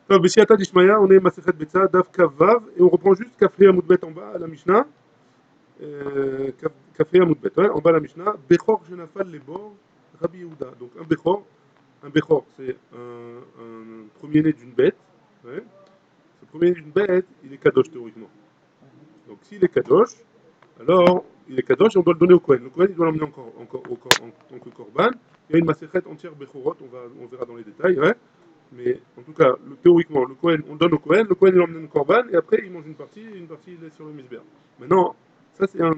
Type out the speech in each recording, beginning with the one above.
טוב, בסייעתא דשמיא, on est Masechet Betza, Daf Kavav, et on reprend juste Kafri Amoudbet en bas à la Mishnah. Kafri Amoudbet, ouais, en bas à la Mishnah. Bechor Shenafal Lebor, Rabbi Yehuda. Donc un Bechor, c'est un premier-né d'une bête. Ouais. Ce premier-né d'une bête, il est Kadosh théoriquement. Donc s'il est Kadosh, alors il est Kadosh et on doit le donner au Kohen. Le Kohen, il doit l'emmener en tant que Korban. Il y a une Masechet entière Bechorot, on verra dans les détails. Ouais. Mais en tout cas, théoriquement, le Kohen, on donne au Kohen, le Kohen il emmène une korban, et après il mange une partie, et une partie il laisse sur le misber. Maintenant, ça c'est un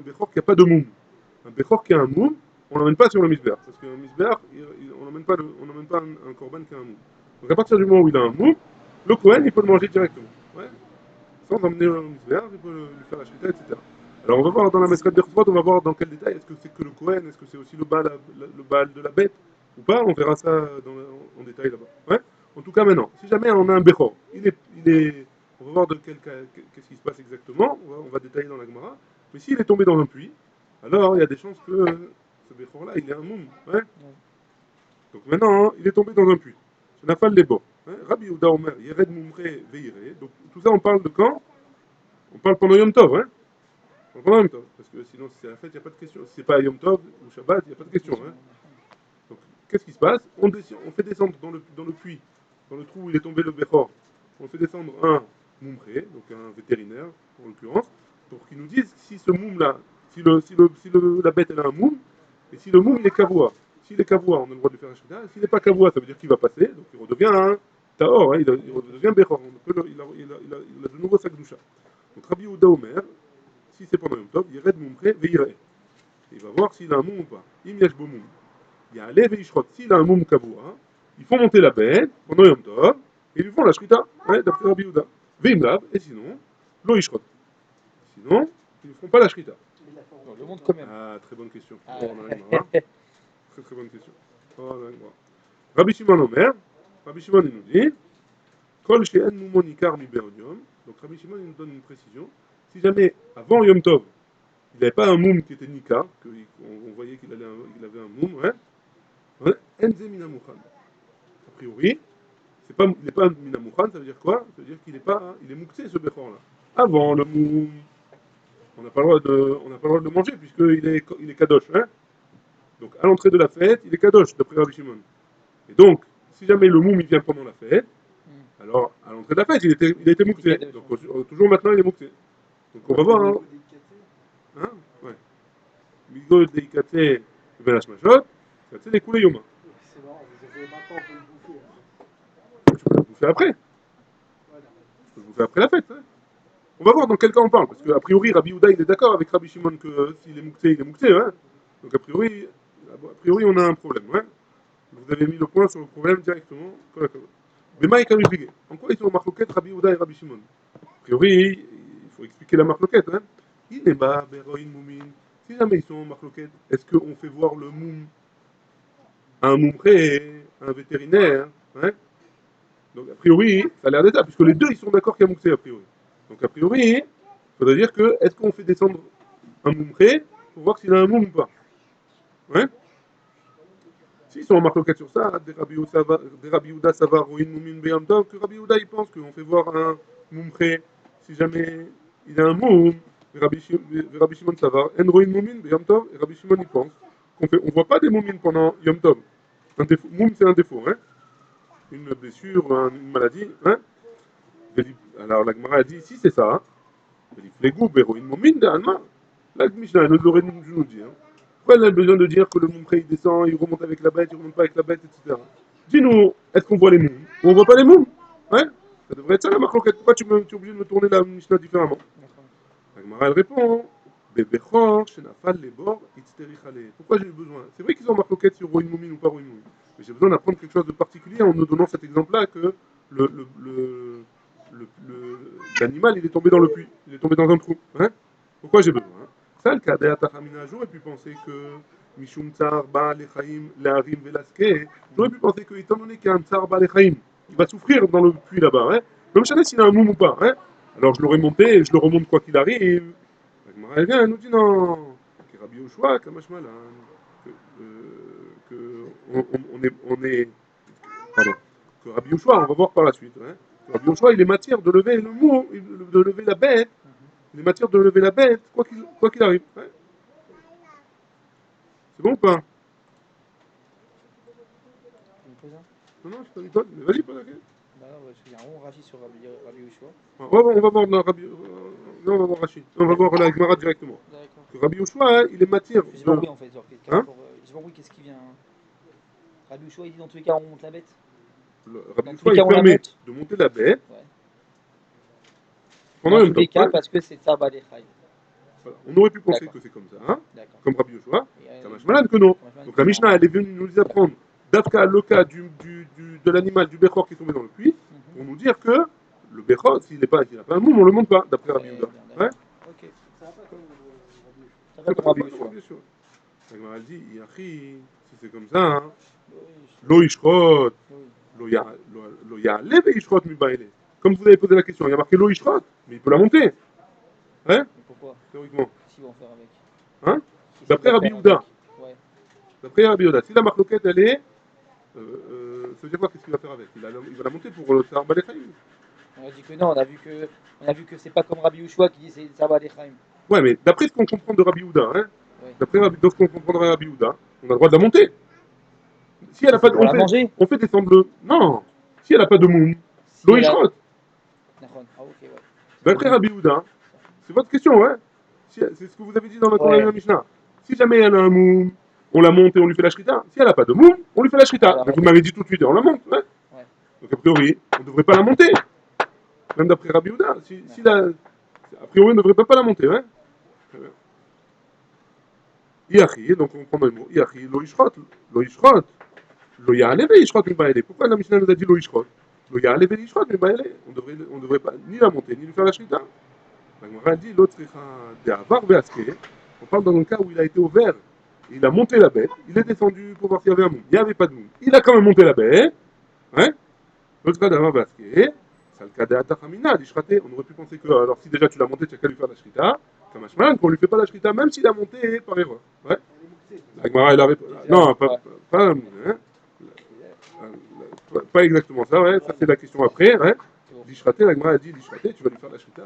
Bechor qui n'a pas de moum. Un Bechor qui a un moum, on ne l'emmène pas sur le misber. Parce qu'un misber, on n'emmène pas, un korban qui a un moum. Donc à partir du moment où il a un moum, le Kohen il peut le manger directement. Ouais. Sans emmener le misber, il peut lui faire la shrita, etc. Alors on va voir dans la Mesret Berchot, on va voir dans quel détail, est-ce que c'est que le Kohen, est-ce que c'est aussi le Baal de la bête ou pas, on verra ça en détail là-bas. Ouais. En tout cas maintenant, si jamais on a un Bechor, on va voir qu'est-ce qui se passe exactement, on va détailler dans la Gemara, mais s'il est tombé dans un puits, alors il y a des chances que ce Bechor-là, il est un moum. Ouais. Donc maintenant, il est tombé dans un puits. Je n'ai pas les bords. Hein. Rabbi Yehuda Omer, Yered Mumre Veire. Donc tout ça, on parle de quand? On parle pendant Yom Tov, hein? Pendant Yom Tov. Parce que sinon, si c'est la fête, il n'y a pas de question. Si c'est pas Yom Tov ou Shabbat, il n'y a pas de question. Hein? Donc, qu'est-ce qui se passe? On fait descendre dans le puits, dans le trou où il est tombé le Bechor, on fait descendre un Mumre, donc un vétérinaire, en l'occurrence, pour qu'il nous dise si ce moum-là, la bête elle a un moum, et si le moum il est kavoua. S'il est kavoua, on a le droit de faire un shida. S'il n'est pas kavoua, ça veut dire qu'il va passer, donc il redevient un taor, hein, il redevient Bechor. Il a de nouveau sa gdusha. Donc Rabbi Yehuda Omer, si c'est pendant Yom Tov, il red Mumre veire. Il va voir s'il a un moum ou pas. Im yesh bo moum. Il y a Alev et Ishrot. S'il a un moum kavoua, ils font monter la bête pendant Yom Tov et ils lui font la shrita, ouais, d'après Rabbi Yehuda. Veimlav, et sinon, lo Ishrot. Sinon, ils ne feront pas la shrita. On le montre quand même. Ah, très bonne question. Oh, très très bonne question. Oh, Rabbi Shimon Omer, Rabbi Shimon il nous dit, Kol she'en mumon ikar mi be'odium. Donc Rabbi Shimon il nous donne une précision. Si jamais, avant Yom Tov, il n'avait pas un moum qui était nikar, on voyait qu'il avait un moum, ouais, Enze minamukhan. A priori, il n'est pas minamukhan, ça veut dire quoi? Ça veut dire qu'il est pas, il est mouktsé ce béchor là. Avant le moum, on n'a pas le droit de le manger puisqu'il est kadosh, hein. Donc à l'entrée de la fête, il est kadosh d'après Rabbi Shimon. Et donc, si jamais le moum il vient pendant la fête, alors à l'entrée de la fête, il a été mouktsé. Donc toujours maintenant, il est mouktsé. Donc on va voir, hein. Hein? Ouais. Migo deikate ben hashmashot, c'est les coulées yoma. C'est marrant, vous avez maintenant on peut le bouffer. Tu peux le bouffer après. Voilà. Tu peux le bouffer après la fête. Hein. On va voir dans quel cas on parle, parce qu'a priori, Rabbi Yehuda, il est d'accord avec Rabbi Shimon que s'il est mouktsé, il est mouktsé. Hein. Donc a priori, on a un problème. Hein. Vous avez mis le point sur le problème directement. Mais Maïka Rubigé, en quoi ils sont en marloquette Rabbi Yehuda et Rabbi Shimon? A priori, il faut expliquer la marloquette. Hein. Il n'est pas Beroïn Moumin. Si jamais ils sont en marloquette, est-ce qu'on fait voir le moum à un moumré, à un vétérinaire? Hein. Donc a priori, ça a l'air d'être ça, puisque les deux ils sont d'accord qu'il y a mouktsé a priori. Donc a priori, il faudrait dire que est-ce qu'on fait descendre un moumré pour voir s'il a un moum ou pas? Ouais. S'ils sont en marloquette sur ça, des Rabbi Yehuda Savar ou une moumine Beyam Tov, que Rabbi Yehuda il pense qu'on fait voir un moumré si jamais il a un moum, Rabbi Shimon Savar, en roin moumine Beyam Tov, et Rabbi Shimon il pense on voit pas des moumines pendant Yom Tov. Moum c'est un défaut, hein. Une blessure, une maladie, hein. Alors la Gemara a dit si c'est ça, les goûts, une moumine de Alma. La Mishnah nous aurait nous dit. Hein. Pourquoi elle a besoin de dire que le moumré il descend, il remonte avec la bête, il remonte pas avec la bête, etc. Dis-nous, est-ce qu'on voit les moums ou on voit pas les moums? Ouais. Ça devrait être ça la marque. Pourquoi tu es obligé de me tourner la Mishnah différemment? La Gemara elle répond. Bébéchor, Shenafal, les bords, Itzterichale. Pourquoi j'ai eu besoin? C'est vrai qu'ils ont marqué sur Roin Moumine ou pas Roin Moumine. Mais j'ai besoin d'apprendre quelque chose de particulier en nous donnant cet exemple-là que l'animal il est tombé dans le puits, il est tombé dans un trou. Hein. Pourquoi j'ai besoin? Ça, le cas d'Atachamina, j'aurais pu penser que Mishum Tsar Ba Lechaim Leharim Velaske, j'aurais pu penser que, étant donné qu'il y a un Tsar Ba Lechaim, il va souffrir dans le puits là-bas. Hein. Même si s'il a un moum ou pas. Hein. Alors je l'aurais monté et je le remonte quoi qu'il arrive. La Gemara elle vient, elle nous dit non. Que Rabbi Yoshua, que on est pardon. que Rabbi Yoshua, on va voir par la suite. Hein, que Rabbi Yoshua, il est matière de lever le mot, de lever la bête. Il est matière de lever la bête, quoi qu'il arrive. Hein. C'est bon ou pas? Tu me poses un? Non, non, je t'en dis pas. Mais vas-y, pas la question. Bah non, parce qu'il y a un bon Rachi sur Rabbi Yoshua. On va voir dans Rabbi. Non, on va voir Rachid. On va voir la Gemara directement. D'accord. Que Rabbi Yoshua, hein, il est matière. J'ai pas compris en fait. Genre, Hein? j'ai pas compris qu'est-ce qui vient. Rabbi Yoshua, il dit dans tous les cas, on monte la bête. Rabbi Dans tous Yoshua, les cas, il on la permet monte. de monter la bête Ouais. pendant Dans Yom tous les Tov. cas, Ouais. parce que c'est Tzar Balechai. Voilà. On aurait pu penser D'accord. que c'est comme ça, hein, D'accord. comme Rabbi Yoshua. Et, Kamash Malan que non. Kamash Malan Donc que la non. Mishnah, elle est venue nous apprendre d'Afka, le cas de l'animal, du Bechor qui est tombé dans le puits, pour nous dire que le Bechor, s'il n'a pas un moum, on ne le monte pas, d'après Rabbi Très Yehuda. bien, Ouais. d'accord. Ok. Ça va pas comme Rabbi Yoshua. Ça va comme Rabbi Yoshua. Bien sûr. La Gemara elle dit, Yachi, si c'est comme ça, hein, Oui. Lo Ishrot, Oui. Lo Ya'ale Ishrot mi Baile. Comme vous avez posé la question, il y a marqué Lo Ishrot, mais il peut la monter. Hein, Mais pourquoi? théoriquement. Qu'est-ce qu'ils vont faire avec? Hein, Qu'est-ce d'après qu'ils vont Rabbi faire Yehuda. avec? Ouais. D'après Rabbi Yehuda. Si la marloquette, elle est. Ça veut dire quoi? Qu'est-ce qu'il va faire avec? Il va la monter pour le Tsar Balechayim. On a dit que non, on a vu que c'est pas comme Rabbi Yoshua qui dit c'est Tzar Balechai. Ouais, mais d'après ce qu'on comprend de Rabbi Yehuda, hein, Ouais. d'après ce qu'on comprend de Rabbi Yehuda, on a le droit de la monter. Si elle a pas de. Pour la manger? On fait descendre le. Non! Si elle n'a pas de moum, Si l'eau elle a... Ishrot. D'accord. Ah ok, ouais. D'après Rabbi Yehuda, c'est votre question, ouais. C'est ce que vous avez dit dans notre Ouais. Mishnah. Si jamais elle a un moum, on la monte et on lui fait la shrita. Si elle n'a pas de moum, on lui fait la shrita. Alors, Mais vous m'avez dit tout de suite, on la monte, ouais. Ouais. Donc a priori, on ne devrait pas la monter. Même d'après Rabbi Yehuda. A priori, on ne devrait pas la monter, ouais. Iachi, donc on prend le mot. Iachi, lo ishrot. Lo ishrot. Lo ya'ale ve ishrot mi ba'ele. Pourquoi la Mishnah nous a dit lo ishrot? Lo ya'ale ve ishrot mi ba'ele. On ne devrait pas ni la monter, ni lui faire la shrita. La Gemara dit l'autre de Avar Veaske. On parle dans un cas où il a été ouvert, il a monté la bête, il est descendu pour voir s'il y avait un moum. Il n'y avait pas de moum. Il a quand même monté la bête. Hein? L'autre cas d'Avar Veaske. C'est le cas d'Atachamina, d'Ishraté. On aurait pu penser que, alors si déjà tu l'as monté, tu n'as qu'à lui faire la shrita. Kamashman, qu'on ne lui fait pas la shrita, même s'il a monté par erreur. Ouais? La Gemara, elle a répondu. Non, pas hein? Pas exactement ça, ouais. Ça, c'est la question après. Ouais? L'Ishraté, la Gemara a dit l'Ishraté, tu vas lui faire la shrita.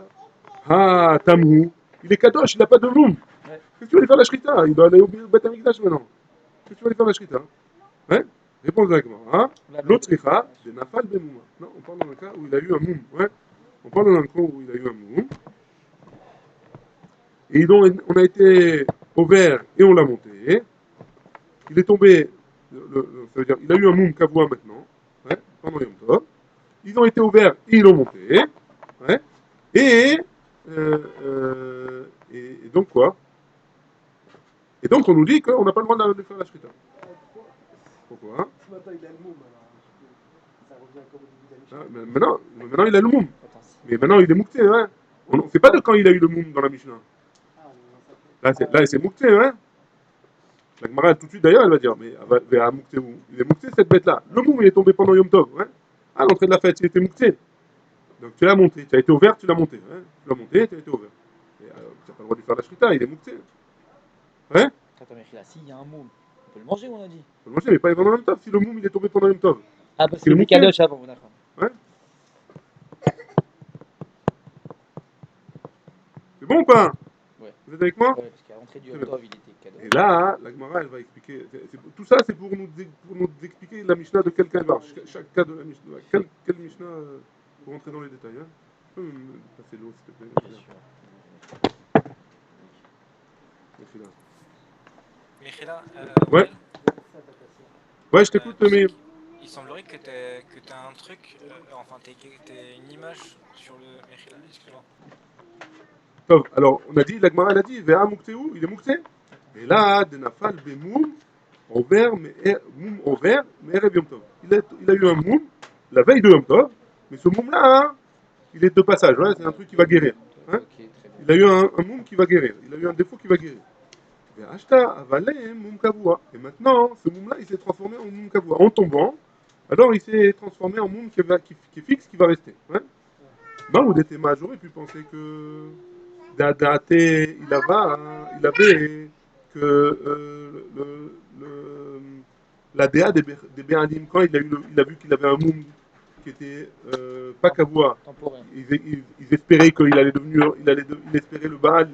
Ah, Tamou, il est kadosh, il n'a pas de moum. Ouais. Qu'est-ce que tu vas lui faire la shrita? Il doit aller au Beth Amikdash maintenant. Qu'est-ce que tu vas lui faire la shrita? Hein? Réponse directement. Hein? L'autre richa, c'est Nafal Bemouma. Non, on parle d'un cas où il a eu un moum. Ouais? On parle d'un cas où il a eu un moum. Et on a été au vert et on l'a monté. Il est tombé, ça veut dire, il a eu un moum kavoua maintenant. Ouais? Pendant Yom Tov. Ils ont été au vert et ils l'ont monté. Ouais? Et, et donc quoi? Et donc on nous dit qu'on n'a pas le droit de faire la shrita. Pourquoi? Ce matin, il a le moum, alors ça revient comme au début de la Mishnah. Maintenant il a le moum. Attends, Mais maintenant il est moukté, hein. On ne sait pas de quand il a eu le moum dans la Mishnah. Ah, mais ça fait. Là c'est moukté, hein. La Gemara tout de suite d'ailleurs elle va dire, mais vers moukté où? Il est moukté cette bête-là. Le moum il est tombé pendant Yom Tov, hein. À l'entrée de la fête, il était moukté. Donc tu l'as monté, tu as été ouvert, tu l'as monté. Hein. Tu l'as monté, tu as été ouvert. Et tu n'as pas le droit de faire la shrita, il est moukté. Hein? attends, mais là, s'il y a un moum, on peut le manger, on a dit. On peut le manger, mais pas pendant Yom Tov, si le moum il est tombé pendant Yom Tov. Ah, parce qu'il est qu'il était moukté. kadosh avant, d'accord. Ouais. C'est bon ou pas? Ouais. Vous êtes avec moi? Ouais, parce qu'à l'entrée du Yom Tov, il était kadosh. Et là, la Gemara, elle va expliquer. Tout ça, c'est pour nous expliquer la Mishnah de quelqu'un. Chaque cas de la Mishnah. Quelle Mishnah pour rentrer dans les détails. Hein? Tu peux me passer l'eau, s'il te plaît? Bien sûr. Merci là. Michela, Ouais. Ouais, je t'écoute, mais. il semblerait que tu as un truc, enfin, t'aies une image sur le Michela, excuse-moi. Alors, on a dit, la Gemara, elle a dit, Véa Mouktéou, il est Moukté. Et là, Denafal Bemoum, Moum Over, mais Erev Yom Tov. Il a eu un Moum, la veille de Yom Tov, mais ce Moum-là, hein, il est de passage, ouais, c'est un truc qui va guérir. Hein. Ok, très bien. Il a eu un Moum qui va guérir, il a eu un défaut qui va guérir. Ashta avalé Moum Kavoua. Et maintenant, ce Moum-là, il s'est transformé en Moum Kavoua. En tombant, alors il s'est transformé en Moum qui est fixe, qui va rester. Hein. Mahmoud était mage, j'aurais pu penser que Dadaté, il avait que la DA des Béadim, quand il a vu qu'il avait un moum qui était pas Kavoua, Temporaire. ils espéraient qu'il allait devenir, il espérait le Baal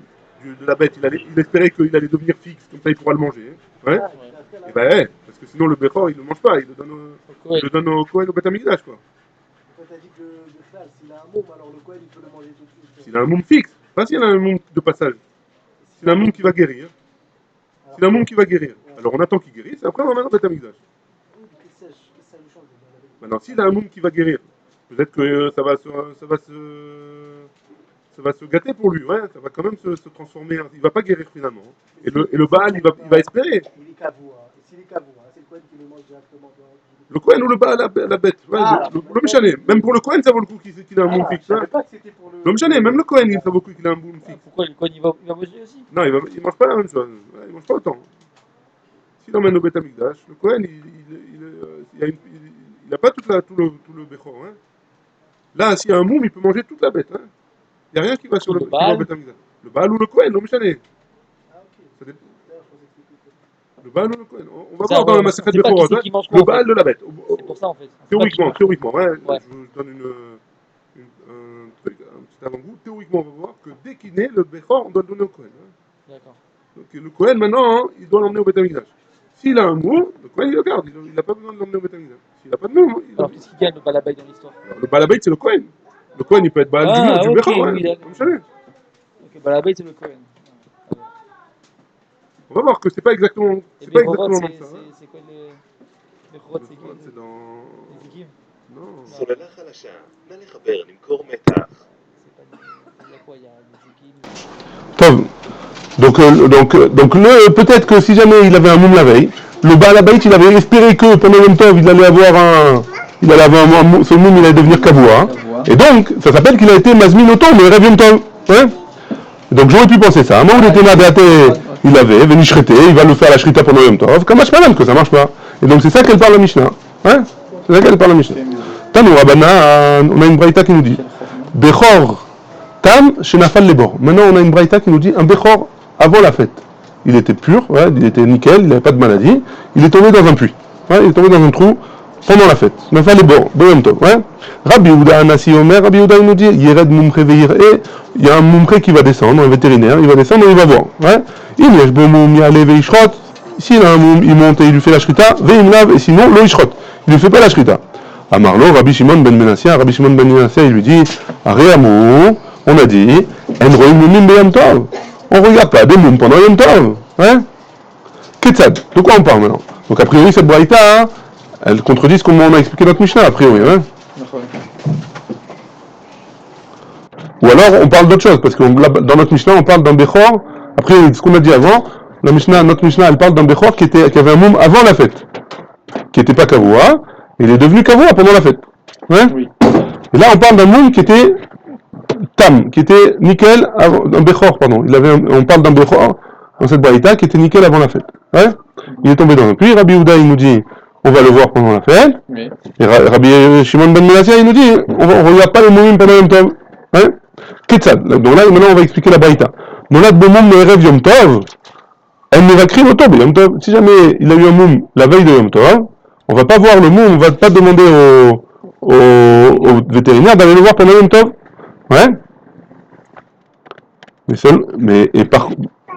de la bête, il espérait qu'il allait devenir fixe, comme ça il pourra le manger. Hein. Ouais. Et ben ouais, parce que sinon le Bechor il ne le mange pas, il le donne au Kohen au Beth Amikdash quoi. Quand tu as dit que le cheval, s'il a un môme, alors le Kohen il peut le manger tout de suite. S'il a un môme fixe, pas s'il a un môme de passage. S'il a un môme qui va guérir. S'il a un môme qui va guérir. Alors on attend qu'il guérisse, après on emmène au Beth Amikdash. Maintenant, s'il a un môme qui va guérir, peut-être que ça va se gâter pour lui, ouais, ça va quand même se transformer, il ne va pas guérir finalement. Et le Baal, il va espérer. Il est Kavoua. Et s'il est Kavoua, c'est le Kohen qui le mange directement. Le Kohen ou le Baal, la bête, ouais, le Méchané. Même pour le Kohen, ça vaut le coup qu'il a un môme fixe. Je savais pas que c'était pour Le Méchané, même le Kohen, ça vaut le coup qu'il a un môme fixe. Pourquoi le Kohen il va manger aussi? Non, il ne mange pas la même chose, ouais, il ne mange pas autant. S'il emmène au Beth Amikdash, le Kohen, il n'a pas tout le Bechor. Hein. Là, s'il y a un môme, il peut manger toute la bête. Hein. Il n'y a rien qui va sur le Beth Amikdash. Le Baal ou le Kohen, le Méchané. Ah, ok. Le Baal ou le Kohen. On va voir dans la Masechet Bechorot. Le Baal de la bête. C'est pour ça en fait. Théoriquement, ouais. Ouais. Je donne un petit avant-goût. Théoriquement, on va voir que dès qu'il naît, le Bechor, on doit le donner au Kohen. Hein. D'accord. Donc le Kohen, maintenant, hein, il doit l'emmener au Beth Amikdash. S'il a un môme, le Kohen, il le garde. Il n'a pas besoin de l'emmener au Beth Amikdash. S'il n'a pas de môme, Alors qu'est-ce qu'il gagne le Balabay dans l'histoire? Le Balabait, c'est le Kohen. Le Kohen, il peut être Baal du Bechor. Oui, ok, Balabay, c'est le Kohen. On va voir que c'est pas exactement, c'est pas exactement ça. C'est quoi les Bechorot? C'est dans... Les Zikim? Non. סוללה חלשה, נא לחבר, למכור מתח. Il y a quoi? Il y a les Zikim. Donc peut-être que si jamais il avait un moum la veille, le Baal Habayit, il avait espéré que pendant Yom Tov, il allait avoir ce moum, il allait devenir Kavoua. Et donc, ça s'appelle qu'il a été Mazmin au temps, mais Rev Yom Tov. Ouais. Donc j'aurais pu penser ça. À un moment où il était Nadaté, il avait, venu shriter, il va le faire la shrita pendant Yom Tov. Comme Hashmanan, que ça marche pas. Et donc c'est ça qu'elle parle la Mishnah. Ouais. C'est ça qu'elle parle la Mishnah. Tanou, Rabbanan, on a une braïta qui nous dit Bechor Tam Shenafal Lebor. Maintenant on a une braïta qui nous dit un Bechor avant la fête. Il était pur, ouais, il était nickel, il n'avait pas de maladie. Il est tombé dans un puits. Ouais, il est tombé dans un trou pendant la fête. Nafal Lebor, Yom Tov. Ouais. Rabbi Yehuda Anassi Omer, Rabbi Yehuda il nous dit Yered Mumche Veir et il y a un mumche qui va descendre, un vétérinaire, il va descendre et il va voir. Ouais. Il y a bon moum yale veishrot. S'il a un moum, il monte et il lui fait la shrita, veim lave et sinon le ishrot. Il lui fait pas la shrita. Amarlo, Rabbi Shimon ben Menassia, il lui dit Areamou, on a dit Enroim mumim beyam tov. On regarde pas des moums pendant Yom Tov. Hein? Ketzad, de quoi on parle maintenant? Donc a priori cette braïta, hein, elle contredit ce qu'on a expliqué notre Mishnah, a priori. Hein? Ou alors on parle d'autre chose, parce que dans notre Mishnah on parle d'un Bechor, a priori ce qu'on a dit avant, notre Mishnah elle parle d'un Bechor qui avait un moum avant la fête, qui n'était pas Kavoua, il est devenu Kavoua pendant la fête. Hein? Oui. Et là on parle d'un moum qui était Tam, qui était nickel, un Bechor, pardon. On parle d'un Bechor dans cette braïta qui était nickel avant la fête. Hein? Il est tombé dans un puits. Rabbi Yehuda il nous dit on va le voir pendant la fête. Oui. Et Rabbi Shimon ben Menassia il nous dit on ne regarde pas les moumim pendant Yom Tov. Hein? Ketzad. Donc là maintenant on va expliquer la braïta. Nolad bomoum me'erev Yom Tov. Elle ne va crier au Tov Yom Tov. Si jamais il a eu un moum la veille de Yom Tov, on va pas voir le moum, on va pas demander au vétérinaire d'aller le voir pendant Yom Tov. Ouais.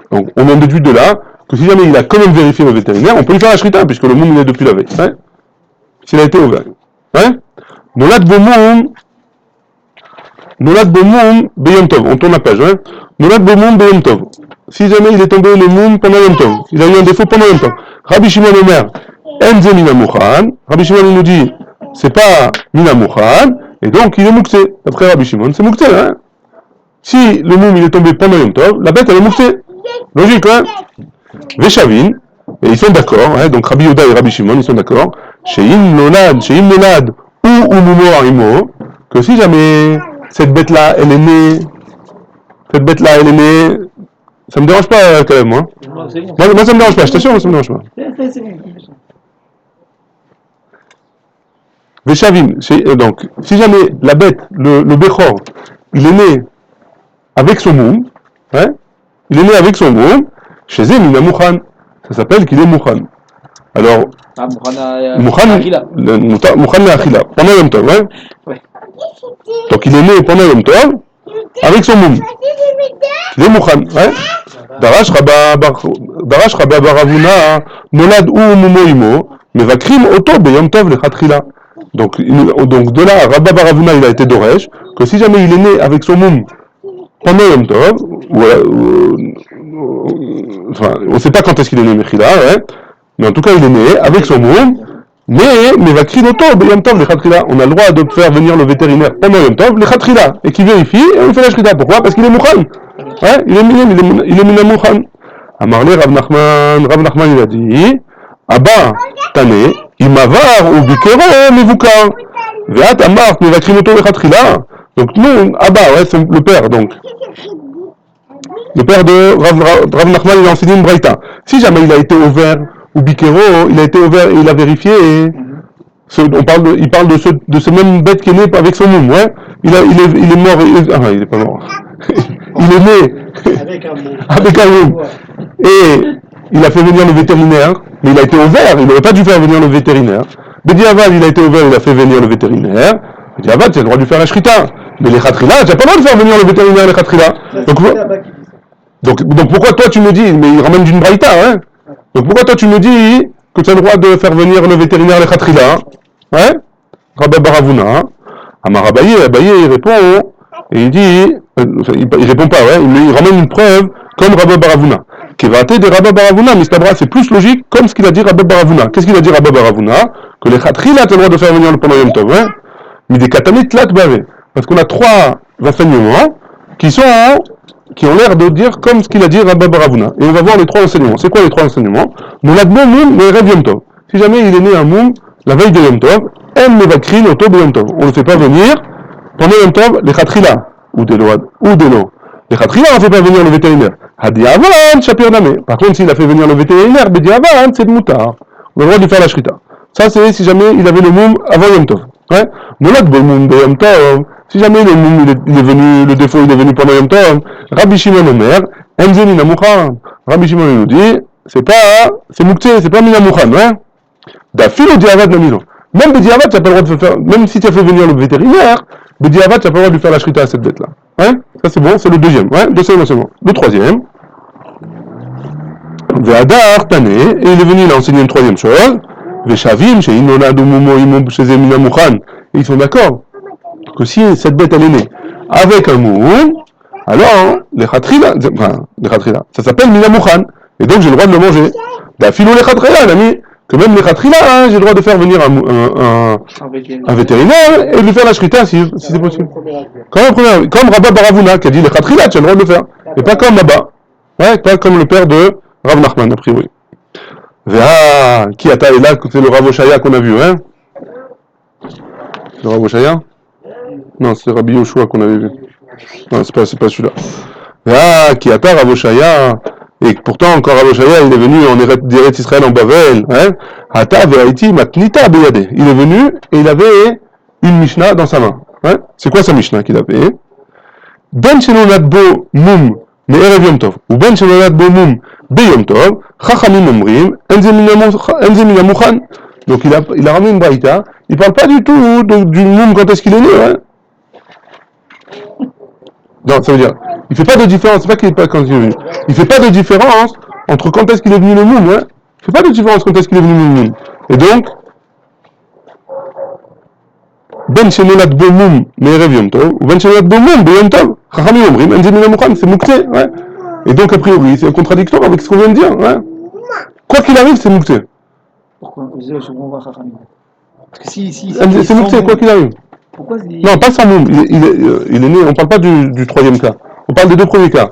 Donc, on en déduit de là que si jamais il a quand même vérifié le vétérinaire, on peut lui faire la shrita puisque le moum il est depuis la veille. Ouais. S'il a été ouvert. Ouais. Nolad bomoum beyom tov. On tourne la page. Ouais. Nolad bomoum beyom tov. Si jamais il est tombé le moum pendant Yom Tov, il a eu un défaut pendant Yom Tov. Rabbi Shimon Omer, enze mina mouchan. Rabbi Shimon il nous dit, c'est pas mina mouchan, et donc il est mouktsé. Après Rabbi Shimon, c'est mouktsé, hein. Si le moum il est tombé pendant Yom Tov, la bête elle est mouktsé. Logique, hein. Veshavin, et ils sont d'accord, hein. Donc Rabbi Yehuda et Rabbi Shimon, ils sont d'accord. Sheim nolad, ou mumo harimo, que si jamais cette bête-là, elle est née, ça me dérange pas quand même, moi. Moi ça me dérange pas, je t'assure, moi ça me dérange pas. Veshavim, donc, si jamais la bête, le Bechor, il est né avec son moum, hein, il est né avec son moum, chez Mina Mouchan, ça s'appelle qu'il est Mouchan. Alors, Ah, Moukhan Achila, pendant Yom Tov, hein? Ouais. Donc il est né pendant Yom Tov, avec son moum. Il est Moukhan, hein? Darash Rabba Baravuna, Nolad ou Mumo Imo, mais va crime auto be Yom Tov le Khatrila. Donc de là, Rabba Baravuna, il a été Doresh, que si jamais il est né avec son moum pendant Yom Tov, enfin, on ne sait pas quand est-ce qu'il est né Mechila, hein? Mais en tout cas, il est né avec son moum, mais va crier auto be Yom Tov le Khatrila. On a le droit de faire venir le vétérinaire pendant Yom Tov, le Khatrila, et qui vérifie, et on fait la Shrita. Pourquoi? Parce qu'il est Moukhan. Ouais, il est Mina Moukhan. Amarle Rav Nachman il a dit, Abba, Tane, Imavar ou Bikero, Mevukar. Veat Amart, mais va crier auto le Khatrila. Donc nous, Abba, ouais, c'est le père, donc. Le père de Rav Nachman, il a enseigné une braïta. Si jamais il a été au vert, ou Bikero, il a été au vert et il a vérifié, et il parle de ce même bête qui est né avec son moum, ouais. Il est mort, il est pas mort. Il est né avec un moum. Et il a fait venir le vétérinaire, mais il a été au vert, il n'aurait pas dû faire venir le vétérinaire. Bediavad, il a été au vert, il a fait venir le vétérinaire. Bediavad, tu as le droit de lui faire la shrita. Mais les khatrila, tu n'as pas le droit de faire venir le vétérinaire, les khatrila. Donc pourquoi toi tu me dis, mais il ramène d'une braïta, hein? Donc pourquoi toi tu me dis que tu as le droit de faire venir le vétérinaire, les khatrila? Ouais? Rabba Baravuna. Amar Abaye il répond, et il dit, il répond pas, ouais, il ramène une preuve comme Rabba Baravuna. Kevate de Rabba Baravuna, Mistabra, c'est plus logique comme ce qu'il a dit Rabba Baravuna. Qu'est-ce qu'il a dit Rabba Baravuna? Que les khatrila, tu as le droit de faire venir le pendant Yom Tov, ouais? Mais des katamit lat bavé. Parce qu'on a trois enseignements qui ont l'air de dire comme ce qu'il a dit Rabba Baravuna. Et on va voir les trois enseignements. C'est quoi les trois enseignements? Moulad Moum, mais Rev Yom Tov. Si jamais il est né un moum, la veille de Yom Tov, M ne va crier auto de Yom Tov. On ne le fait pas venir pendant Yom Tov, les khatrila, ou des load, ou des lots. Les khatrila, on ne fait pas venir le vétérinaire. Hadi Avan, Shapir Namé. Par contre, s'il a fait venir le vétérinaire, Bedi Avan, c'est de moutar. On a le droit de faire la shrita. Ça, c'est si jamais il avait le moum avant Yom Tov. Ouais? Moulad Moum de Yom Tov. Si jamais le moum il est venu, le défaut il est venu pendant Yom Tov, Rabbi Shimon Omer, Enze Mina Mouchan. Rabbi Shimon nous dit, c'est Moukté, c'est pas Mina Mouchan, hein? Dafil ou Diavad Namilo. Même Bediavad, tu n'as pas le droit de faire, même si tu as fait venir le vétérinaire, Bediavad, tu n'as pas le droit de lui faire la shrita à cette bête-là. Hein? Ça c'est bon, c'est le deuxième, ouais? Deuxième enseignement. Le troisième. Ve'adar Tane, et il est venu, il a enseigné une troisième chose. Ve'shavim, chez Inonad ou Momo Imom, chez Zemina Mouchan. Et ils sont d'accord que si cette bête elle est née avec un moum, alors les khatrila, ça s'appelle Mina Mouchan. Et donc j'ai le droit de le manger. D'afilou les khatrila, l'ami. Que même les khatrila, hein, j'ai le droit de faire venir un vétérinaire et de lui faire la shrita si c'est possible. Comme Rabba Baravuna qui a dit les khatrila, tu as le droit de le faire. Et pas comme Abba. Ouais, pas comme le père de Rav Nachman, a priori. Véa, qui a taillé là, c'est le Rav Oshaya qu'on a vu, hein? Le Rav Oshaya? Non, c'est Rabbi Yoshua qu'on avait vu. Non, c'est pas celui-là. Véa, qui a taillé Rav Oshaya. Et pourtant, encore Rav Oshaya, il est venu en Eretz Israël en Bavel. Hein? Hata ve'aiti matnita beyade. Il est venu et il avait une Mishnah dans sa main. Hein? C'est quoi sa Mishnah qu'il avait? Ben shenonat bo mum me'erev yom tov. Ou ben shenonat bo mum beyom tov. Chachamim omrim enze mina mouchan. Donc il a ramené une braïta. Il parle pas du tout du mum quand est-ce qu'il est né. Hein? Non, ça veut dire, il fait pas de différence, c'est pas qu'il est pas quand il est venu. Il fait pas de différence entre quand est-ce qu'il est venu le moum, hein. Il fait pas de différence quand est-ce qu'il est venu le moum. Et donc, Ben Shenonat Bo Moum Me'erev Yom Tov, ou Ben Shenonat Bo Moum Beyom Tov, Chachamim Omrim, Enze Mina Mouchan, c'est Moukté, ouais. Et donc, a priori, c'est contradictoire avec ce qu'on vient de dire, ouais. Quoi qu'il arrive, c'est Moukté. Pourquoi? Je comprends pas, Chachamim. Parce que si c'est Moukté, quoi qu'il arrive. Pourquoi Non, pas sans moum. Il est né, on ne parle pas du troisième cas. On parle des deux premiers cas.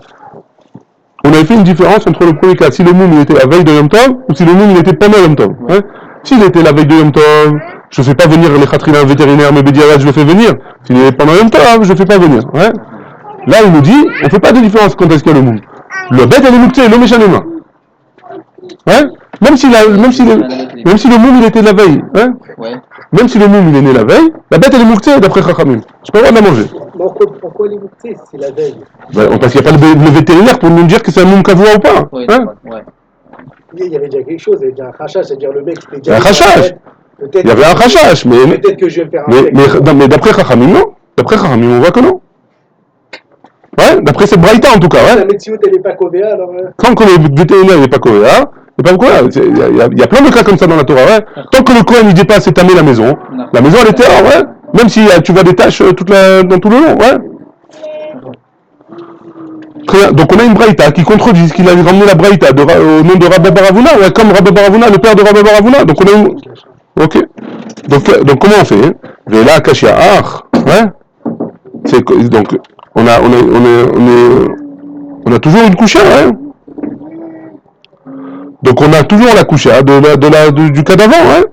On avait fait une différence entre le premier cas, si le moum il était la veille de Yom Tov, ou si le moum il était pendant Yom Tov. Ouais. Hein? S'il était la veille de Yom Tov, je ne fais pas venir les khatrila vétérinaires, mais Bediavad, je le fais venir. S'il est pendant Yom Tov, je ne fais pas venir. Ouais. Là, il nous dit, on ne fait pas de différence quand est-ce qu'il y a le moum. Le bête, elle est moukté, l'homme est chanema. Ouais. Même si le moum il était de la veille. Hein. Ouais. Même si le moum il est né la veille, la bête elle est moukté d'après Chachamim. Je peux pas le droit de la manger. Pourquoi elle est moukté si c'est la veille? Parce qu'il n'y a pas le vétérinaire pour nous dire que c'est un moum kavoua ou pas. Oui, hein. ouais. Il y avait déjà quelque chose, il y avait déjà un rachage, c'est-à-dire le mec c'était déjà. Un rachage. Il y avait un rachage, mais Peut-être que je vais me faire un mais d'après Chachamim, non. D'après Chachamim, on voit que non. Ouais, d'après cette braïta en tout cas, ouais. La médecine, elle n'est pas covéa, alors. Tant que le vétérinaire n'est pas covéa, il y a plein de cas comme ça dans la Torah, ouais. Tant que le Kohen ne dépasse et tamé la maison elle était hors, ouais. Même si tu vois des taches dans tout le long, ouais. Donc on a une braïta qui contredit ce qu'il a ramené la braïta au nom de Rabba Baravuna, ouais, comme Rabba Baravuna, le père de Rabba Baravuna. Donc on a une. Ok. Donc comment on fait? Vela Kashia Ach, ouais. Donc on a toujours une coucha, ouais. Donc on a toujours la coucha du cas d'avant, hein.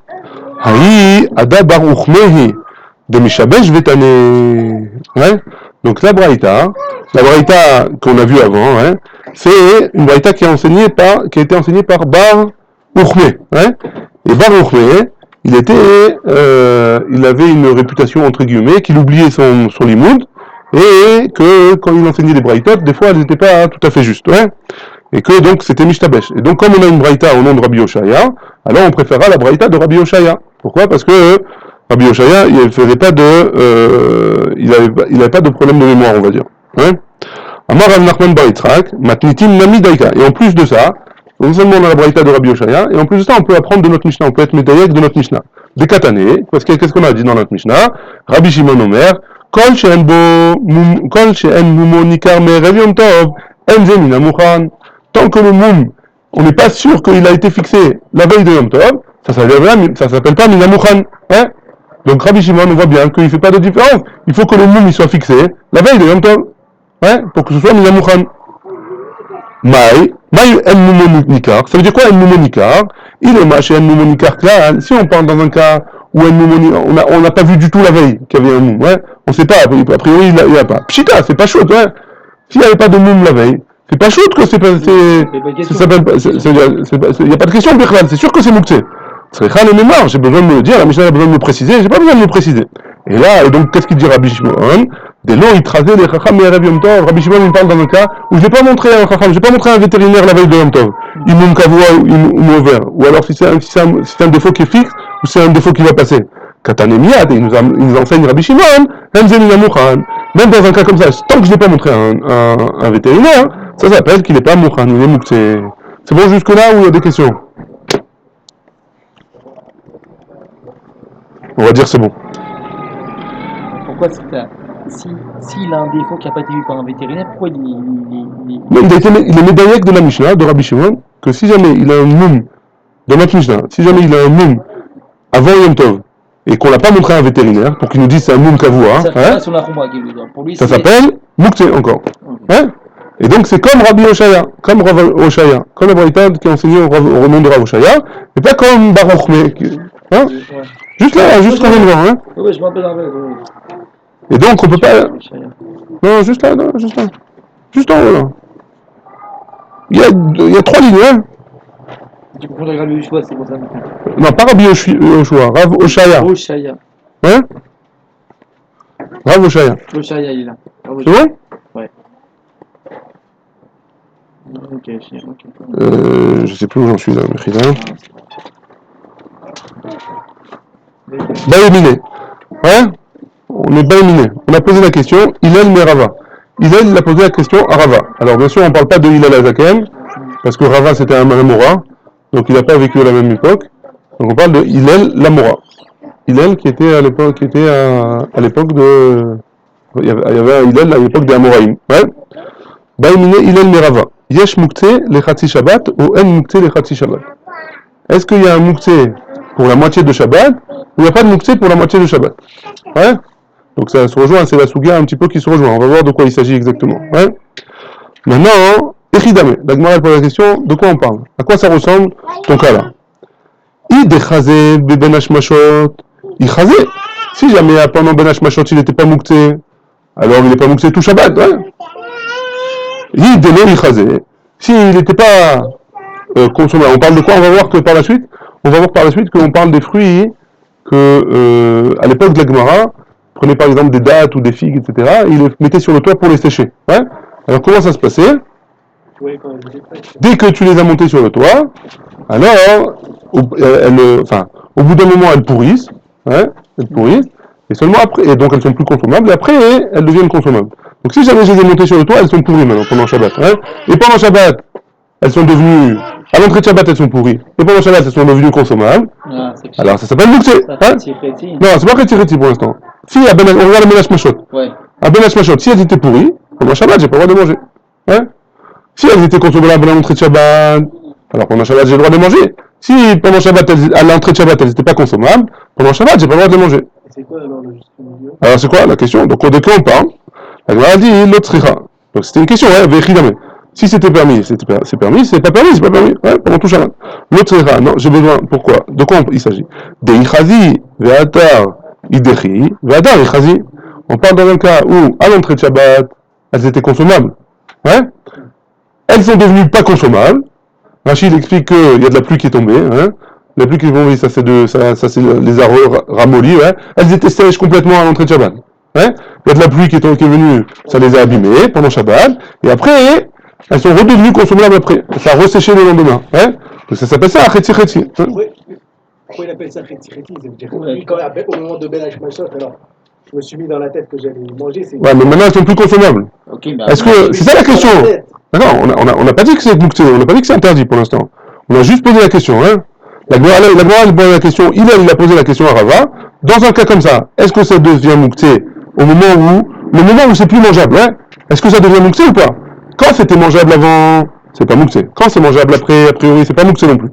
Haï Ada Baruch Mehi de Mishabesh Vetane. Ouais. Donc la braïta qu'on a vue avant, ouais, c'est une braïta qui a été enseignée par Bar Uchme, ouais. Et Bar Uchme, il avait une réputation entre guillemets qu'il oubliait son limoud et que quand il enseignait les braïtot, des fois elles n'étaient pas tout à fait justes, ouais. Et que donc c'était Mishtabesh. Et donc comme on a une braïta au nom de Rabbi Oshaya, alors on préférera la braïta de Rabbi Oshaya. Pourquoi? Parce que Rabbi Oshaya, il n'avait pas de problème de mémoire, on va dire. Ouais. Amar Rav Nachman bar Yitzhak, matnitim nami daika. Et en plus de ça, non seulement on a la braïta de Rabbi Oshaya, et en plus de ça, on peut apprendre de notre Mishnah, on peut être médaillek de notre Mishnah. Des katané, parce que qu'est-ce qu'on a dit dans notre Mishnah? Rabbi Shimon Omer, kol she'en mumo nikar me'erev yom tov, en ze min hamukhan. Tant que le moum, on n'est pas sûr qu'il a été fixé la veille de Yom Tov, ça s'appelle pas min hamukhan, hein? Donc Rabbi Shimon, on voit bien qu'il ne fait pas de différence. Il faut que le moum il soit fixé la veille de Yom Tov, hein, pour que ce soit min hamukhan. Maï en mumo nikar. Ça veut dire quoi en mumo nikar? Il est maché en mumo nikar klal. Si on parle dans un cas où on n'a pas vu du tout la veille qu'il y avait un moum, ouais, on ne sait pas, a priori il n'y a pas. Pshita, c'est pas chaud, ouais. S'il n'y avait pas de moum la veille, c'est pas chaud que c'est pas. Il n'y a pas de question, Bechlan, c'est sûr que c'est mouktsé. Tzrecha le mémoire, j'ai besoin de me le dire, la Mishnah a besoin de me préciser, j'ai pas besoin de me préciser. Et là, et donc, qu'est-ce qu'il dit Rabbi Shimon? Dès lors, il trasait les Chacham et Erev Yom Tov. Rabbi Shimon, il parle dans un cas où je n'ai pas montré un Chacham, je n'ai pas montré un vétérinaire la veille de Yom Tov. Il moum kavua ou mauvais. Ou alors si c'est un défaut qui est fixe, ou c'est un défaut qui va passer. Katanemiyad, il nous enseigne Rabbi Shimon, même dans un cas comme ça, tant que je n'ai pas montré un vétérinaire, ça s'appelle qu'il n'est pas mouchan, il est mouktsé. C'est bon jusque-là ou il y a des questions? On va dire c'est bon. Pourquoi s'il a un défaut qui n'a pas été vu par un vétérinaire, pourquoi il est médaillek de la Mishnah, de Rabbi Shimon, que si jamais il a un moum, dans notre Mishnah, si jamais il a un moum avant Yom Tov, et qu'on l'a pas montré à un vétérinaire, pour qu'il nous dise c'est un moum kavua, ça s'appelle mouktsé encore. Hein? Et donc c'est comme Rabbi Oshaya, comme la braïta qui a enseigné au nom de Rav Oshaya, et pas comme Baruch Me. Hein? Juste là, juste quand même devant, hein? Oui, je m'appelle avec. Et donc on peut pas. Non, juste là, juste en haut là. Il y a 3 lignes, hein? Tu comprends Rabbi Yoshua, c'est pour ça. Non, pas Rabbi Yoshua, Rav Oshaya. Oshaya. Hein? Rav Oshaya. Oshaya, il est là. C'est bon? Ouais. Ok. Je sais plus où j'en suis là, Mechida. Baïminé. Ouais? On est baïminé. On a posé la question, Hillel Merava. Hillel a posé la question à Rava. Alors bien sûr, on ne parle pas de Hillel Azaken, parce que Rava c'était un Amora, donc il n'a pas vécu à la même époque. Donc on parle de Hillel l'Amora. Hillel qui était à l'époque de. Il y avait un Hillel à l'époque des Amoraïm. Ouais? Baïminé Hillel Merava. Yesh Mouktsé le Chatsi Shabbat ou En Mouktsé le Chatsi Shabbat. Est-ce qu'il y a un Mouktsé pour la moitié de Shabbat ou il n'y a pas de Mouktsé pour la moitié de Shabbat? Ouais? Donc ça se rejoint, c'est la Souga un petit peu qui se rejoint. On va voir de quoi il s'agit exactement. Ouais? Maintenant, Echidame, la Gemara pose la question, de quoi on parle? À quoi ça ressemble ton cas là? Idechazé ben Hashmashot, Ichazé. Si jamais pendant ben Hashmashot il n'était pas Mouktsé, alors il n'est pas Mouktsé tout Shabbat. Ouais? Idelo Ichazé. S'il n'était pas consommé, on parle de quoi? On va voir par la suite qu'on parle des fruits que à l'époque de la Gemara, prenez par exemple des dattes ou des figues, etc., et il les mettait sur le toit pour les sécher. Ouais? Alors comment ça se passait? Oui, quand elle était faite. Dès que tu les as montées sur le toit, alors, au bout d'un moment, elles pourrissent, hein, et seulement après, et donc elles sont plus consommables, et après, elles deviennent consommables. Donc si jamais je les ai montées sur le toit, elles sont pourries maintenant, pendant Shabbat, hein, et pendant Shabbat, elles sont devenues, à l'entrée de Shabbat, elles sont pourries, et pendant Shabbat, elles sont devenues consommables, alors ça s'appelle Mouktsé, hein. Non, c'est pas Réti pour l'instant. Si, on regarde la Ménage Machot. Ouais. À Ménage Machot, si elles étaient pourries, pendant Shabbat, j'ai pas le droit de manger, hein. Si elles étaient consommables à l'entrée de Shabbat, alors pendant Shabbat, j'ai le droit de manger. Si pendant Shabbat, à l'entrée de Shabbat, elles n'étaient pas consommables, pendant Shabbat, j'ai pas le droit de manger. Et c'est quoi alors le juste milieu? Alors c'est quoi la question? Donc de quoi on parle? La Gemara dit l'autre sricha. Donc c'était une question, hein, vechidame. Si c'était permis, c'est permis. Si c'est pas permis, c'est pas permis. Ouais, pendant tout Shabbat. L'autre sricha, non, j'ai besoin. Pourquoi? De quoi il s'agit? De ichazi, ve'atar, idechi, ve'atar ichazi. On parle dans un cas où, à l'entrée de Shabbat, elles étaient consommables. Ouais? Elles sont devenues pas consommables. Rachid explique qu'il y a de la pluie qui est tombée. Hein. La pluie qui est tombée, ça c'est les arbres ramollis. Ouais. Elles étaient sèches complètement à l'entrée de Shabbat. Ouais. Il y a de la pluie qui est venue, ça les a abîmées pendant Shabbat. Et après, elles sont redevenues consommables après. Ça a resséché le lendemain. Ouais. Donc ça s'appelle ça Chetzi Chetzi. Hein. Pourquoi il appelle ça Chetzi Chetzi? Ça veut dire qu'au moment de Ménage Machot, alors je me suis mis dans la tête que j'allais manger. Ouais, mais maintenant elles sont plus consommables. Okay, bah, est-ce que c'est ça la question? D'accord, on n'a pas dit que c'est Mouktsé, on n'a pas dit que c'est interdit pour l'instant. On a juste posé la question, hein. La Gemara elle pose la question, il a posé la question à Rava. Dans un cas comme ça, est-ce que ça devient Mouktsé le moment où c'est plus mangeable, hein? Est-ce que ça devient Mouktsé ou pas? Quand c'était mangeable avant, c'est pas Mouktsé. Quand c'est mangeable après, a priori, c'est pas Mouktsé non plus.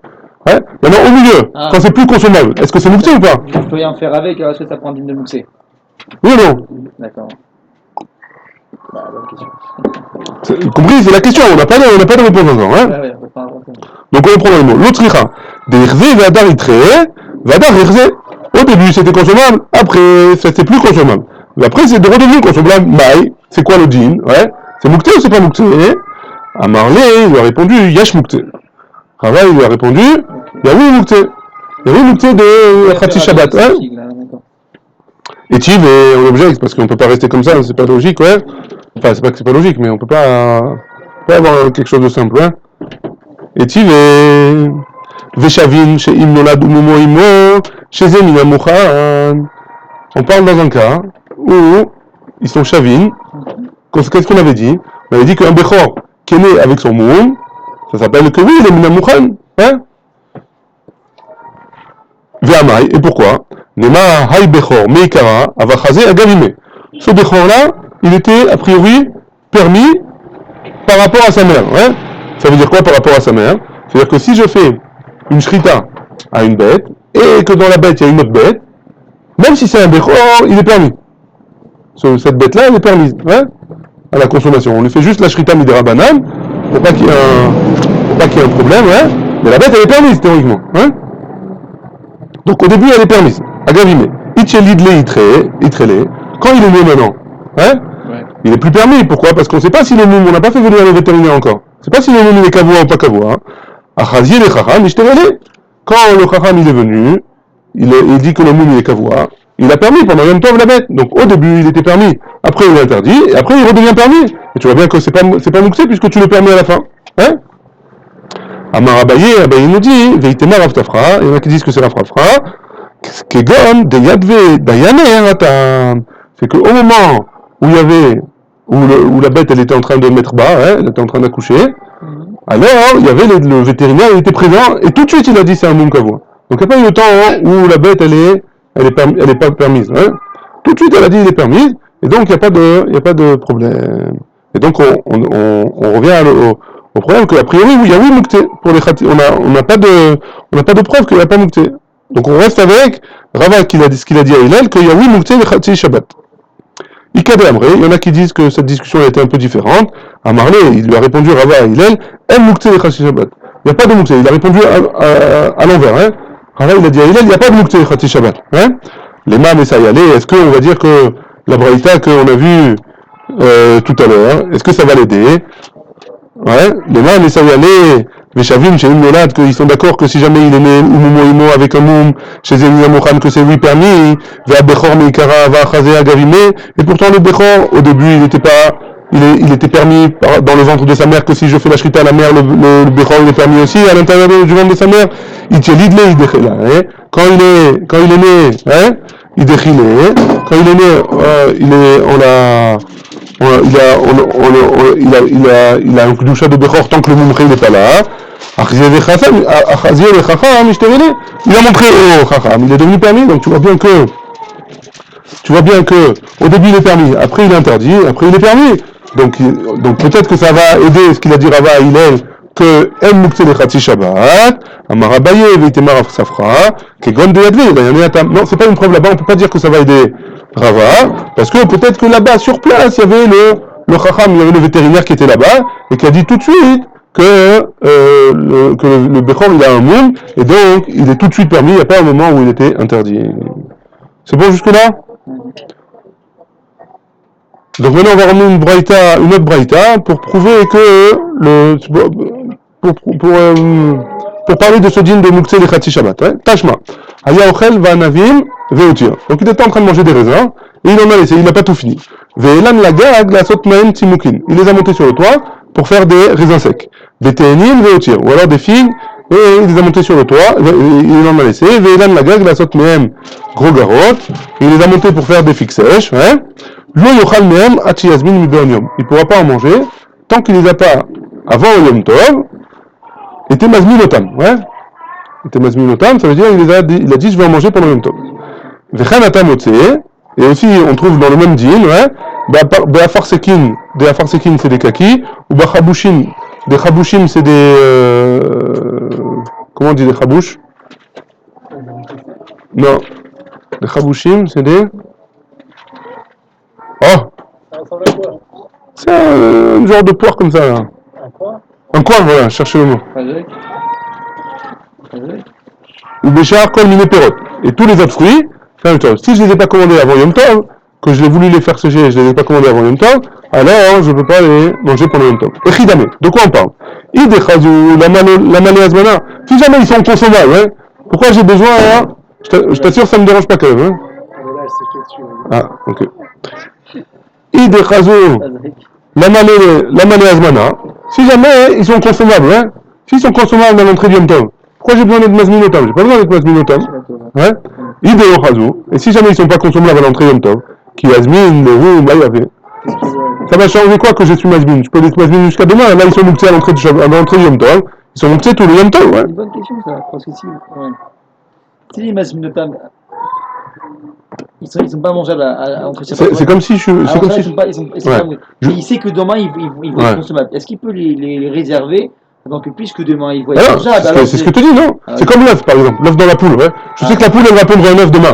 Hein? Maintenant, au milieu, quand c'est plus consommable, est-ce que c'est Mouktsé ou pas? Je peux rien faire avec, alors est-ce que ça prend d'une de Mouktsé? Oui ou non? D'accord. Bah, bonne question. Vous compris, c'est la question, on n'a pas de réponse encore. Hein. Ouais, donc on reprend le mot. L'autre richa, d'Irze Vadar Itre, Vadar Irze. Au début c'était consommable, après c'était plus consommable. Mais après c'est de redevenu consommable. Maï, c'est quoi le din? Ouais. C'est Mouktsé ou c'est pas Mouktsé? Amarlé, il lui a répondu Yash Mouktsé. Rava, il lui a répondu Yahoui Mouktsé. Yahoui Mouktsé de Khatsi Shabbat. Hein. Et Tiv, on objecte parce qu'on peut pas rester comme ça, c'est pas logique, ouais. Enfin, c'est pas que c'est pas logique, mais on peut pas avoir quelque chose de simple, hein. Et Tiv, Veshavin, chez Imnolad ou Momo Imo, chez Zemina Mouchan. On parle dans un cas où ils sont Shavin. Qu'est-ce qu'on avait dit? On avait dit qu'un Bechor qui est né avec son moum, ça s'appelle que oui, il est Mina Mouchan, hein. Ve'amai, et pourquoi? Nema Hay Bechor Meikara Avachazé Agavime. Ce Bechor-là, il était a priori permis par rapport à sa mère. Hein. Ça veut dire quoi par rapport à sa mère? C'est-à-dire que si je fais une shrita à une bête et que dans la bête il y a une autre bête, même si c'est un Bechor, il est permis. Cette bête-là, elle est permise hein, à la consommation. On lui fait juste la shrita midera banane pour pas qu'il y ait un problème. Hein. Mais la bête, elle est permise théoriquement. Hein. Donc au début, elle est permise. Agavime. Itchelidle itrele. Quand il est né maintenant, hein, il est plus permis. Pourquoi? Parce qu'on ne sait pas si le moum, on n'a pas fait venir le vétérinaire encore. On ne sait pas si le moum il est kavoua ou pas kavoua. Achazier le chacham, ishterele. Quand le chacham il est venu, il dit que le moum il est kavoua. Il a permis pendant le même temps la bête. Donc au début il était permis, après il est interdit, et après il redevient permis. Et tu vois bien que c'est pas Mouktsé puisque tu le permets à la fin. Hein? Amar Abaye nous dit, Veitema Rav Tafra, il y en a qui disent que c'est Rav Tafra, Kegon de Yadve Dayaner Atam. C'est qu'au moment où il y avait, où la bête elle était en train de mettre bas, hein, elle était en train d'accoucher, alors il y avait le vétérinaire, il était présent, et tout de suite il a dit c'est un moum kavoua. Donc il n'y a pas eu le temps hein, où la bête elle est pas permise. Hein. Tout de suite elle a dit il est permise, et donc il n'y a pas de problème. Et donc on revient au problème qu'a priori il y a oui Mouktsé pour les khati. On n'a pas de preuve qu'il n'y a pas Mouktsé. Donc on reste avec Rava qui a dit ce qu'il a dit à Hillel qu'il y a oui Mouktsé les khati Shabbat. Ikade Amré, il y en a qui disent que cette discussion a été un peu différente. Amarlé, il lui a répondu Rava à Hillel, El Mouktsé les khati Shabbat. Il n'y a pas de Mouktsé, il a répondu à l'envers. Hein. Rava il a dit à Hillel, il n'y a pas de Mouktsé les khati Shabbat. Hein. Les mâmes et ça y allait, est-ce qu'on va dire que la braïta qu'on a vue tout à l'heure, est-ce que ça va l'aider? Ouais, les mâmes et ça y allait, les chavim chez Imnolad, qu'ils sont d'accord que si jamais il est né Umomo avec un moum, chez Zemina Mouchan, que c'est lui permis, va Bechor Meikara, va Chazé Agavime, et pourtant le Bechor, au début, il n'était pas il était permis dans le ventre de sa mère, que si je fais la shrita à la mère, le Bechor il est permis aussi à l'intérieur du ventre de sa mère. Il tient l'idle, il déchila. Quand il est né, il déchile. Quand il est né, il a un kdusha de Bechor tant que le mumche n'est pas là. Il a montré au Chacham, il est devenu permis, donc tu vois bien que au début il est permis, après il est interdit, après il est permis. Donc peut-être que ça va aider ce qu'il a dit Rava Hillel, que En Muktzeh Lechatzi Shabbat, Amar Abaye Veitemar Safra, Kegon de Yadli. Non, c'est pas une preuve là-bas, on peut pas dire que ça va aider Rava, parce que peut-être que là-bas, sur place, il y avait le Chacham, il y avait le vétérinaire qui était là-bas, et qui a dit tout de suite que le Bechor il a un moum, et donc il est tout de suite permis, il n'y a pas un moment où il était interdit. C'est bon jusque-là? Donc maintenant on va ramener une autre braïta pour prouver que pour parler de ce din de Muktzeh Lechatzi Shabbat. Tashma. Haya ochel va'anavim ve'otir. Donc il était en train de manger des raisins et il en a laissé, il n'a pas tout fini. Ve'elan lagag la'asot ma'em tzimukin. Il les a montés sur le toit pour faire des raisins secs. Ve'te'enim ve'otir. Ou alors des figues et il les a montés sur le toit, il en a laissé. Ve'elan lagag la'asot ma'em gros garot. Il les a montés pour faire des figues sèches. Lo yochal mehem achi yazmin midon yom. Il ne pourra pas en manger tant qu'il ne les a pas avant le Yom Tov. Était mazmin otam, Était mazmin otam, ça veut dire il a dit je vais en manger pendant le Yom Tov. Vechan atam otzeh, et aussi on trouve dans le même din, be'afarsekin c'est des kakis, ou ba'chabushim, des chabushim c'est des comment on dit des chabouches? Non, des chabushim c'est des c'est un genre de poire comme ça. Là. Un coin, voilà, cherchez le mot. Ou béchar kol miné perot. Et tous les autres fruits, c'est la même chose. Si je ne les ai pas commandés avant Yom Tov, que je l'ai voulu les faire sécher, je ne les ai pas commandés avant Yom Tov, alors je ne peux pas les manger pendant Yom Tov. Echidame, de quoi on parle? Idechazou, la malé azmana. Si jamais ils sont consommables, pourquoi j'ai besoin, je t'assure, ça ne me dérange pas quand même. Ah, ok. Idechazou, la malé azmana. Si jamais ils sont consommables, s'ils sont consommables dans l'entrée du Yom Tov, pourquoi j'ai besoin d'être mazminotam? J'ai pas besoin d'être mazminotam. Et si jamais ils sont pas consommables à l'entrée du Yom Tov, qui azmin, le roux, maïavé, ça va changer quoi que je suis mazmin? Je peux être mazmin jusqu'à demain. Là ils sont mouxés à l'entrée du Yom Tov. Ils sont mouxés tout le Yom Tov. C'est une bonne question ça, parce que si les mazminotam ils sont pas mangeables à l'entrée. C'est comme si je. C'est comme si. Il sait que demain ils vont être consommables. Est-ce qu'il peut les réserver donc puisque demain ils vont être mangeables? C'est ce que tu dis, non? C'est comme l'œuf par exemple, l'œuf dans la poule. Je sais que la poule elle va pondre un œuf demain.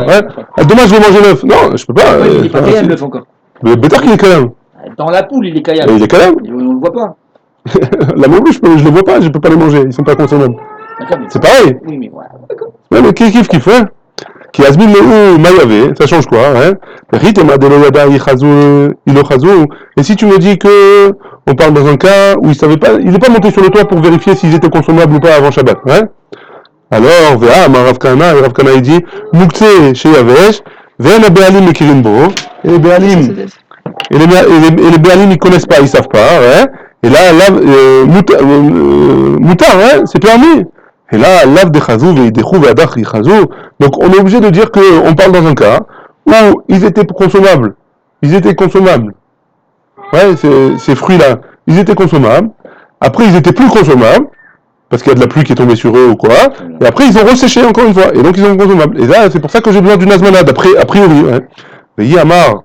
Demain je vais manger l'œuf. Non, je peux pas. Il est pas kayam l'œuf encore. Mais peut-être qu'il est kayam. Dans la poule il est kayam. Il est kayam. On le voit pas. La non plus je les vois pas, je peux pas les manger, ils sont pas consommables. C'est pareil. Oui mais voilà. Mais kiff qui azmin le ou maïavé, ça change quoi, Et si tu me dis que on parle dans un cas où il savait pas, il n'est pas monté sur le toit pour vérifier s'ils étaient consommables ou pas avant Shabbat, Alors, Rav Kana il dit, Muktzeh chez Yavesh, Ve'en Be'alim Mekirin Bo, et les Be'alim, ils connaissent pas, ils savent pas, Et là, Moutar, c'est permis. Et là, lav de chazou, veidechou, ve'adach chazou. Donc, on est obligé de dire qu'on parle dans un cas où ils étaient consommables. Ces fruits-là, ils étaient consommables. Après, ils étaient plus consommables, parce qu'il y a de la pluie qui est tombée sur eux ou quoi. Et après, ils ont resséché encore une fois. Et donc, ils sont consommables. Et là, c'est pour ça que j'ai besoin d'une azmanade, a priori. Mais Amar.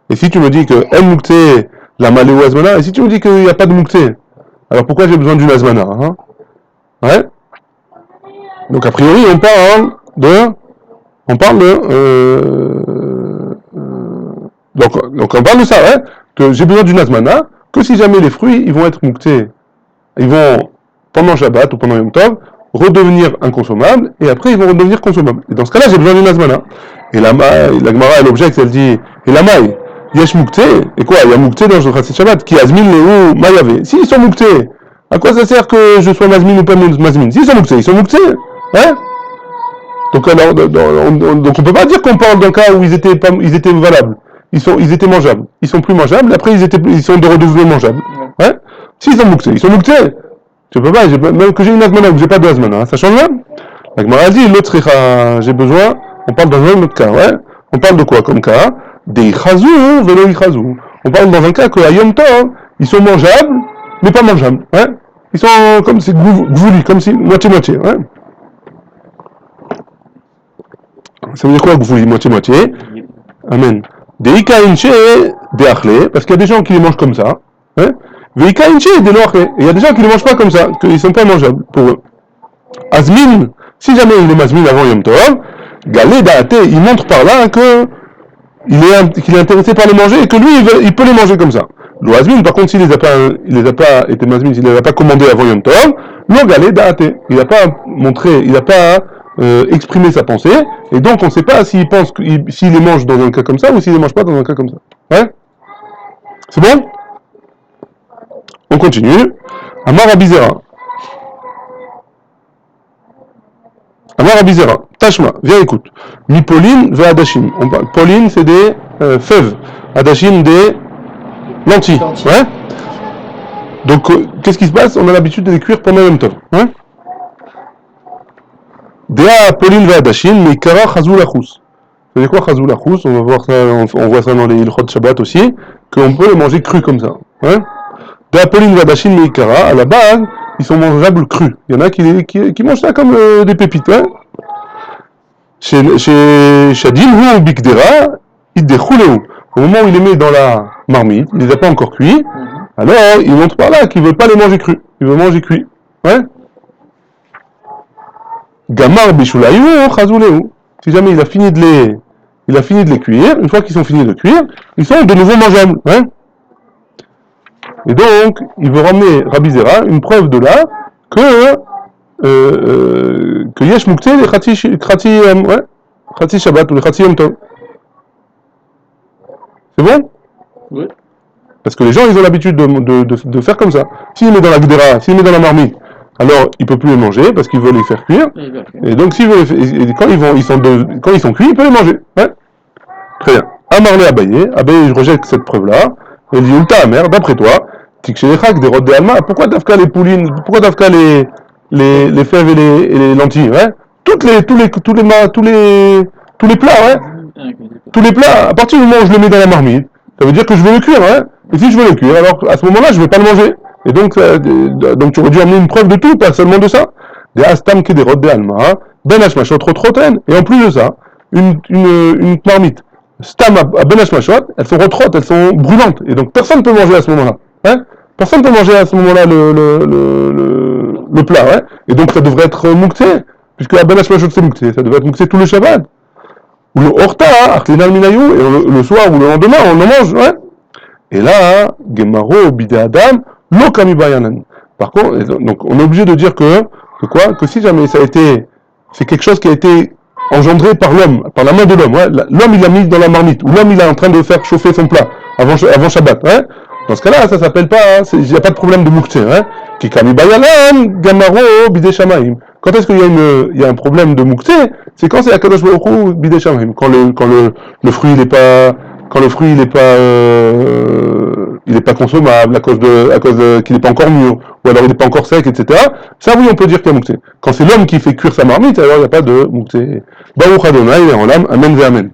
Et si tu me dis que El Muktzeh, la malé ou azmana, et si tu me dis qu'il n'y a pas de Muktzeh, alors pourquoi j'ai besoin d'une azmana, Donc a priori on parle de donc on parle de ça, que j'ai besoin d'une azmana, que si jamais les fruits ils vont être muktzeh, ils vont pendant Shabbat ou pendant Yom Tov redevenir inconsommables et après ils vont redevenir consommables. Et dans ce cas-là j'ai besoin d'une azmana. Et la Gemara elle objecte, elle dit et la maille yesh muktzeh, et quoi, il y a muktzeh dans le Chassid Shabbat qui azmin le ou maïavé. S'ils sont muktzeh, à quoi ça sert que je sois mazmin ou pas mazmin? S'ils sont muktzeh, Donc on peut pas dire qu'on parle d'un cas où ils étaient valables. ils étaient mangeables. Ils sont plus mangeables, après ils sont de redevenus mangeables. Ouais. S'ils sont mouxés, ils sont mouxés. Je peux pas, même que j'ai une azmana ou que j'ai pas de azmana, ça change même. La Gemara dit, l'autre j'ai besoin, on parle dans un autre cas, ouais. On parle de quoi comme cas? Des ichazou, vélo ichazou. On parle dans un cas que à Yom Tov, ils sont mangeables, mais pas mangeables, ouais. Ils sont comme si gvouli, comme si moitié-moitié, ouais. Ça veut dire quoi gvouli, moitié-moitié? Amen. Des ikainche, des achlé, parce qu'il y a des gens qui les mangent comme ça, ouais. Des ikainche, des loachlé. Et il y a des gens qui les mangent pas comme ça, qu'ils sont pas mangeables pour eux. Azmin, si jamais il est mazmin avant Yom Tov, Galé Daate, il montre par là qu'il est intéressé par les manger et que lui, il peut les manger comme ça. Le Azmin, par contre, s'il les a pas été mazmin, s'il les a pas commandés avant Yom Tov, le Galé Daate, il n'a pas montré, il n'a pas exprimé sa pensée, et donc on ne sait pas s'il pense s'il les mange dans un cas comme ça ou s'il les mange pas dans un cas comme ça. Ouais? C'est bon? On continue. Amar Abizera. Amar Abizera. Tashma, viens écoute. Mi Pauline ve Adashim. Pauline, c'est des fèves. Adashim, des lentilles. Ouais? Donc, qu'est-ce qui se passe? On a l'habitude de les cuire pendant le même temps. Hein? Dea Pauline ve Adashim, mais Kara Chazou Lachous. C'est quoi Chazou Lachous? On va voir ça, on voit ça dans les Ilchot Shabbat aussi, qu'on peut les manger crus comme ça. Hein? Dea Pauline ve Adashim, mais Kara, à la base, ils sont mangeables crus. Il y en a qui mangent ça comme des pépites. Hein? Chez Shadim ou Bikdera, il déroule. Au moment où il les met dans la marmite, il les a pas encore cuits, alors il montre par là qu'il veut pas les manger crus. Il veut manger cuits. Ouais? Gamar Bishulayu, Chazuleu. Si jamais il a fini de les cuire, une fois qu'ils sont finis de cuire, ils sont de nouveau mangeables. Ouais? Et donc, il veut ramener Rabbi Zera une preuve de là que Yesh Mukte les Khati Shabbat ou les Khati Yom Tov. C'est bon? Oui. Parce que les gens, ils ont l'habitude de faire comme ça. S'il met dans la gdera, s'il met dans la marmite, alors il peut plus les manger parce qu'il veut les faire cuire. Et donc, quand ils sont cuits, il peut les manger. Ouais? Très bien. Amarle Abaye, je rejette cette preuve-là. Il dit, Ulta Amer, d'après toi, des rodes de Alma, pourquoi Dafka les poulines, pourquoi Dafka les fèves et les lentilles, ouais? Tous les plats, ouais? Tous les plats, à partir du moment où je le mets dans la marmite, ça veut dire que je veux le cuire, ouais? Et si je veux le cuire, alors à ce moment-là, je ne vais pas le manger. Et donc tu aurais dû amener une preuve de tout, pas seulement de ça. Des astam qui des rodes de Alma, ben hashmashot rotroten. Et en plus de ça, une marmite. Stam à ben hashmashot, elles sont rotrotes, elles sont brûlantes. Et donc personne ne peut manger à ce moment-là. Hein? Personne ne peut manger à ce moment-là le plat. Ouais? Et donc ça devrait être mouxé, puisque la ben hashmashot c'est mouxé. Ça devrait être mouxé tout le Shabbat. Ou le horta, artlinal minayou, et le soir ou le lendemain, on le mange. Ouais? Et là, Gemaro, Bide Adam, lo kami bayanan. Par contre, donc on est obligé de dire que si jamais c'est quelque chose qui a été engendré par l'homme, par la main de l'homme, ouais, l'homme il l'a mis dans la marmite, ou l'homme il est en train de faire chauffer son plat avant Shabbat, ouais. Dans ce cas-là, ça s'appelle pas, il n'y a pas de problème de moukté, hein. Qui kami bayanan, Gemaro, Bide Shamaim. Quand est-ce qu'il y a un problème de moukté? C'est quand c'est Akadosh Baruch Hu, Bide Shamaim. Quand le fruit il est pas consommable à cause qu'il n'est pas encore mûr, ou alors il n'est pas encore sec, etc. Ça oui, on peut dire qu'il y a moukté. Quand c'est l'homme qui fait cuire sa marmite, alors il n'y a pas de moukté. Baruch Adonai, en l'âme, amen ve amen.